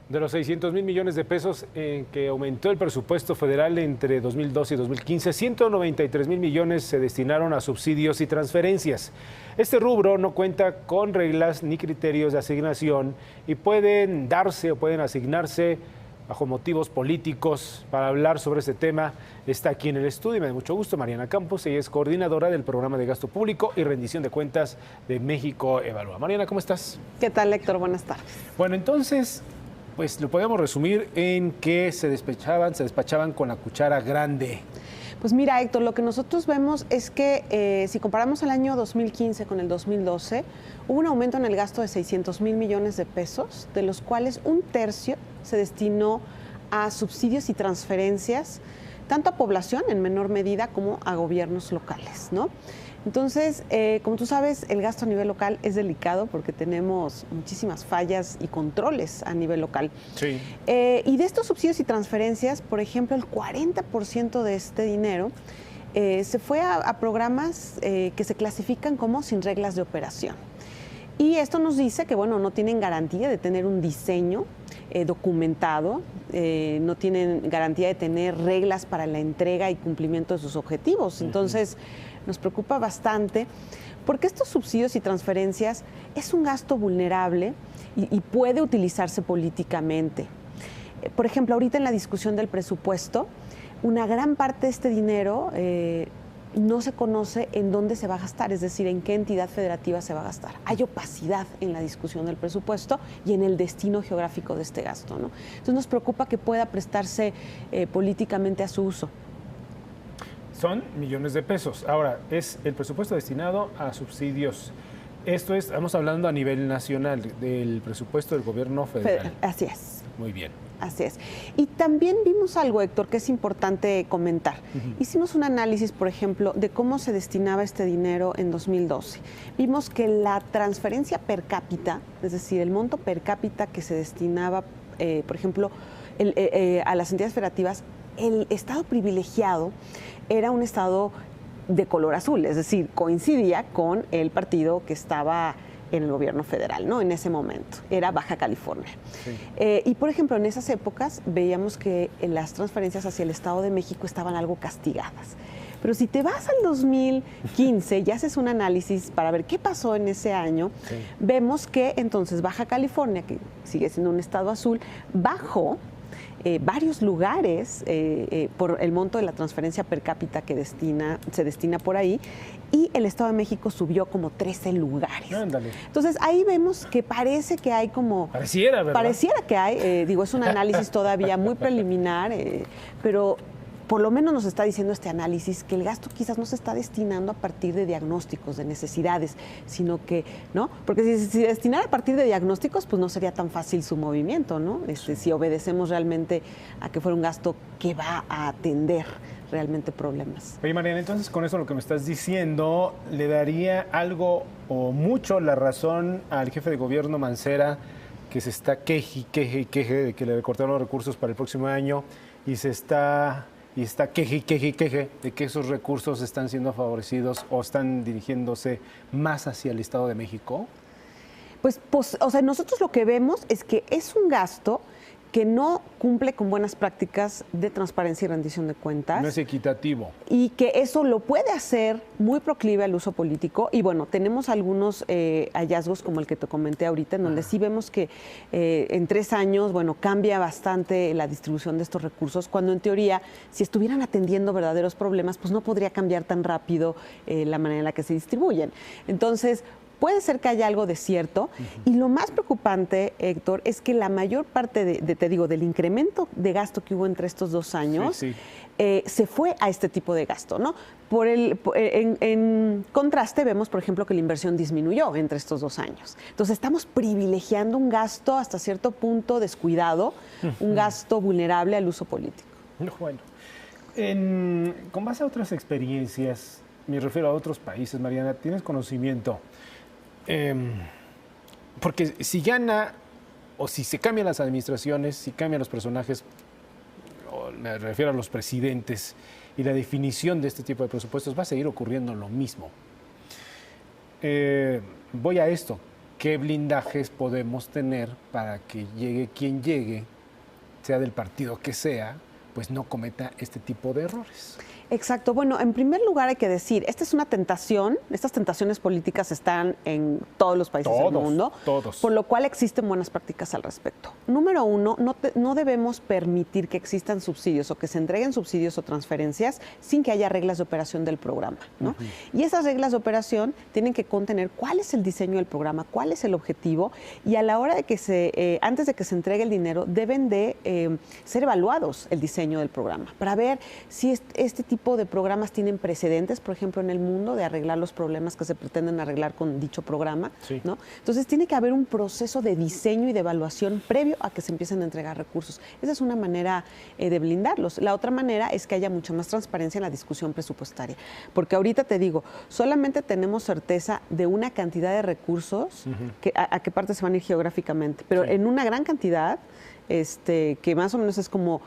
De los 600,000 millones de pesos en que aumentó el presupuesto federal entre 2012 y 2015, 193,000 millones se destinaron a subsidios y transferencias. Este rubro no cuenta con reglas ni criterios de asignación y pueden darse o pueden asignarse bajo motivos políticos. Para hablar sobre este tema está aquí en el estudio y me da mucho gusto Mariana Campos. Ella es coordinadora del Programa de Gasto Público y Rendición de Cuentas de México Evalúa. Mariana, ¿cómo estás? ¿Qué tal, Héctor? Buenas tardes. Bueno, entonces, pues lo podemos resumir en que se despachaban con la cuchara grande. Pues mira, Héctor, lo que nosotros vemos es que si comparamos el año 2015 con el 2012, hubo un aumento en el gasto de 600,000 millones de pesos, de los cuales un tercio se destinó a subsidios y transferencias, tanto a población en menor medida como a gobiernos locales, ¿no? Entonces, como tú sabes, el gasto a nivel local es delicado porque tenemos muchísimas fallas y controles a nivel local. Sí. Y de estos subsidios y transferencias, por ejemplo, el 40% de este dinero se fue a programas que se clasifican como sin reglas de operación. Y esto nos dice que, bueno, no tienen garantía de tener un diseño documentado, no tienen garantía de tener reglas para la entrega y cumplimiento de sus objetivos. Entonces, nos preocupa bastante porque estos subsidios y transferencias es un gasto vulnerable y puede utilizarse políticamente. Por ejemplo, ahorita en la discusión del presupuesto, una gran parte de este dinero no se conoce en dónde se va a gastar, es decir, en qué entidad federativa se va a gastar. Hay opacidad en la discusión del presupuesto y en el destino geográfico de este gasto, ¿no? Entonces nos preocupa que pueda prestarse políticamente a su uso. Son millones de pesos. Ahora, es el presupuesto destinado a subsidios. Esto es, estamos hablando a nivel nacional, del presupuesto del gobierno federal. Así es. Muy bien. Así es. Y también vimos algo, Héctor, que es importante comentar. Hicimos un análisis, por ejemplo, de cómo se destinaba este dinero en 2012. Vimos que la transferencia per cápita, es decir, el monto per cápita que se destinaba, por ejemplo, a las entidades federativas, el estado privilegiado era un estado de color azul, es decir, coincidía con el partido que estaba en el gobierno federal, ¿no? En ese momento, era Baja California. Sí. Y, por ejemplo, en esas épocas veíamos que las transferencias hacia el Estado de México estaban algo castigadas. Pero si te vas al 2015 y haces un análisis para ver qué pasó en ese año, sí, vemos que entonces Baja California, que sigue siendo un estado azul, bajó varios lugares por el monto de la transferencia per cápita que se destina por ahí, y el Estado de México subió como 13 lugares. Ándale. Entonces ahí vemos que parece que hay como... Pareciera, ¿verdad? Pareciera que hay, digo, es un análisis todavía muy preliminar, pero por lo menos nos está diciendo este análisis que el gasto quizás no se está destinando a partir de diagnósticos, de necesidades, sino que, ¿no? Porque si destinara a partir de diagnósticos, pues no sería tan fácil su movimiento, ¿no? Sí. Si obedecemos realmente a que fuera un gasto que va a atender realmente problemas. Oye, Mariana, entonces con eso lo que me estás diciendo, ¿le daría algo o mucho la razón al jefe de gobierno Mancera, que se está queje de que le recortaron los recursos para el próximo año y está queje de que esos recursos están siendo favorecidos o están dirigiéndose más hacia el Estado de México? Pues, o sea, nosotros lo que vemos es que es un gasto que no cumple con buenas prácticas de transparencia y rendición de cuentas. No es equitativo. Y que eso lo puede hacer muy proclive al uso político. Y bueno, tenemos algunos hallazgos como el que te comenté ahorita, en donde sí vemos que en 3 años, bueno, cambia bastante la distribución de estos recursos, cuando en teoría, si estuvieran atendiendo verdaderos problemas, pues no podría cambiar tan rápido la manera en la que se distribuyen. Entonces, puede ser que haya algo de cierto, y lo más preocupante, Héctor, es que la mayor parte del incremento de gasto que hubo entre estos 2 años se fue a este tipo de gasto, ¿no? En contraste, vemos, por ejemplo, que la inversión disminuyó entre estos 2 años. Entonces, estamos privilegiando un gasto hasta cierto punto descuidado, un gasto vulnerable al uso político. Bueno, con base a otras experiencias, me refiero a otros países, Mariana, ¿tienes conocimiento? Porque si gana o si se cambian las administraciones, si cambian los personajes, o me refiero a los presidentes, y la definición de este tipo de presupuestos, va a seguir ocurriendo lo mismo. Voy a esto. qué blindajes podemos tener para que llegue quien llegue, sea del partido que sea, pues no cometa este tipo de errores. Exacto. Bueno, en primer lugar hay que decir, esta es una tentación, estas tentaciones políticas están en todos los países del mundo, por lo cual existen buenas prácticas al respecto. Número uno, no debemos permitir que existan subsidios o que se entreguen subsidios o transferencias sin que haya reglas de operación del programa, ¿no? Y esas reglas de operación tienen que contener cuál es el diseño del programa, cuál es el objetivo, y a la hora de que antes de que se entregue el dinero, deben de ser evaluados el diseño del programa para ver si este tipo de programas tienen precedentes, por ejemplo, en el mundo, de arreglar los problemas que se pretenden arreglar con dicho programa, sí, ¿no? Entonces, tiene que haber un proceso de diseño y de evaluación previo a que se empiecen a entregar recursos. Esa es una manera de blindarlos. La otra manera es que haya mucha más transparencia en la discusión presupuestaria, porque ahorita te digo, solamente tenemos certeza de una cantidad de recursos, a qué parte se van a ir geográficamente, pero en una gran cantidad, que más o menos es como...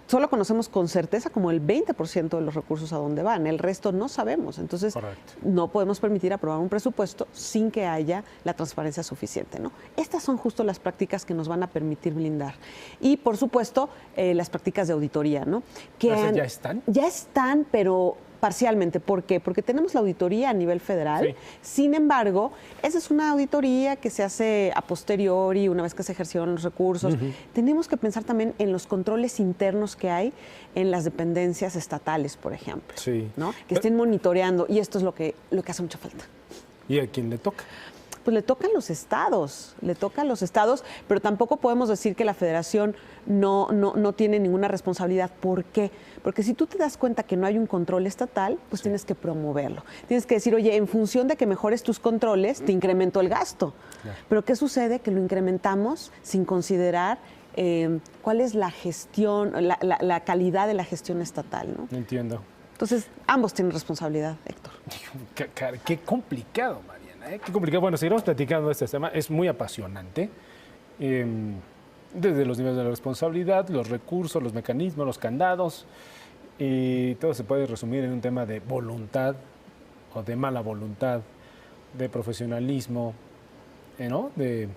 Solo conocemos con certeza como el 20% de los recursos a dónde van, el resto no sabemos. Entonces, no podemos permitir aprobar un presupuesto sin que haya la transparencia suficiente, ¿no? Estas son justo las prácticas que nos van a permitir blindar. Y, por supuesto, las prácticas de auditoría, ¿no? ¿Ya están? Ya están, pero... parcialmente. ¿Por qué? Porque tenemos la auditoría a nivel federal. Sí. Sin embargo, esa es una auditoría que se hace a posteriori, una vez que se ejercieron los recursos. Tenemos que pensar también en los controles internos que hay en las dependencias estatales, por ejemplo, ¿no? Que estén monitoreando, y esto es lo que hace mucha falta. ¿Y a quién le toca? Pues le tocan los estados, pero tampoco podemos decir que la federación no tiene ninguna responsabilidad. ¿Por qué? Porque si tú te das cuenta que no hay un control estatal, pues tienes que promoverlo. Tienes que decir, oye, en función de que mejores tus controles, te incremento el gasto. Pero ¿qué sucede? Que lo incrementamos sin considerar cuál es la gestión, la calidad de la gestión estatal, ¿no? Entiendo. Entonces, ambos tienen responsabilidad, Héctor. Qué complicado, Mariana, ¿eh? Qué complicado. Bueno, seguiremos platicando de este tema. Es muy apasionante. Desde los niveles de la responsabilidad, los recursos, los mecanismos, los candados. Y todo se puede resumir en un tema de voluntad o de mala voluntad, de profesionalismo, ¿no? De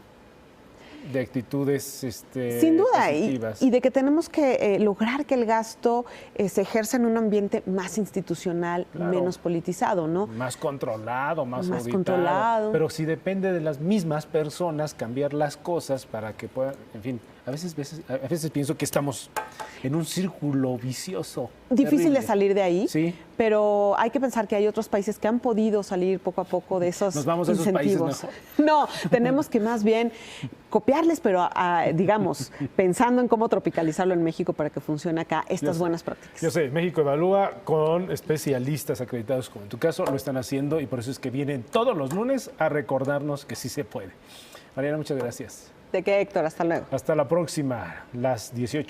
actitudes sin duda, positivas. Y de que tenemos que lograr que el gasto se ejerza en un ambiente más institucional, menos politizado, ¿no? Más controlado, más auditado. Controlado. Pero si depende de las mismas personas cambiar las cosas para que puedan, en fin, a veces pienso que estamos en un círculo vicioso. Difícil terrible. de salir de ahí, sí, pero hay que pensar que hay otros países que han podido salir poco a poco de esos Nos vamos a esos incentivos. países No, tenemos que más bien copiarles, pero digamos, pensando en cómo tropicalizarlo en México para que funcione acá estas buenas prácticas. Yo sé, México Evalúa con especialistas acreditados, como en tu caso, lo están haciendo, y por eso es que vienen todos los lunes a recordarnos que sí se puede. Mariana, muchas gracias. ¿De qué, Héctor? Hasta luego. Hasta la próxima, las 18.